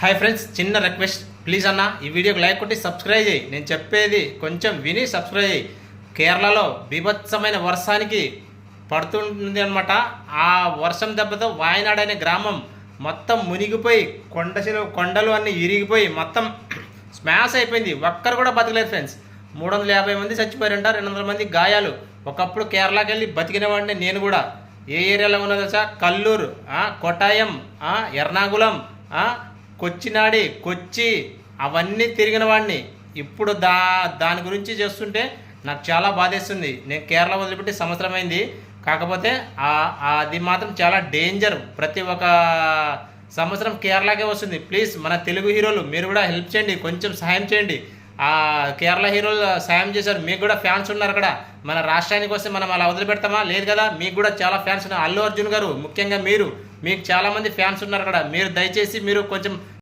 Hi friends, చిన్న request please అన్న, ఈ వీడియోకి లైక్ కొట్టి సబ్స్క్రైబ్ చేయి. నేను చెప్పేది కొంచెం విని సబ్స్క్రైబ్ చేయి. కేరళలో బీభత్సమైన వర్షానికి పడుతుంది అనమాట. ఆ వర్షం దెబ్బతో వాయనాడ్ అనే గ్రామం మొత్తం మునిగిపోయి కొండలు అన్నీ ఇరిగిపోయి మొత్తం స్మాష్ అయిపోయింది. ఒక్కరు కూడా బతకలేదు ఫ్రెండ్స్. 350 మంది చచ్చిపోయారంట, 200 మంది గాయాలు. ఒకప్పుడు కేరళకి వెళ్ళి బతికిన వాడిని నేను కూడా. ఏ ఏరియాలో ఉన్నదో తెలుసా? కల్లూరు, కొట్టాయం, ఎర్నాకుళం, కొచ్చినాడి, కొచ్చి అవన్నీ తిరిగిన వాడిని. ఇప్పుడు దాని గురించి చేస్తుంటే నాకు చాలా బాధేస్తుంది. నేను కేరళ వదిలిపెట్టి సంవత్సరం అయింది. కాకపోతే అది మాత్రం చాలా డేంజర్. ప్రతి ఒక్క సంవత్సరం కేరళకే వస్తుంది. ప్లీజ్ మన తెలుగు హీరోలు మీరు కూడా హెల్ప్ చేయండి, కొంచెం సహాయం చేయండి. కేరళ హీరోలు సాయం చేశారు, మీకు కూడా ఫ్యాన్స్ ఉన్నారు అక్కడ. మన రాష్ట్రానికి వస్తే మనం అలా వదిలిపెడతామా? లేదు కదా. మీకు కూడా చాలా ఫ్యాన్స్ ఉన్నారు. అల్లు అర్జున్ గారు ముఖ్యంగా మీకు చాలామంది ఫ్యాన్స్ ఉన్నారు అక్కడ. మీరు దయచేసి మీరు కొంచెం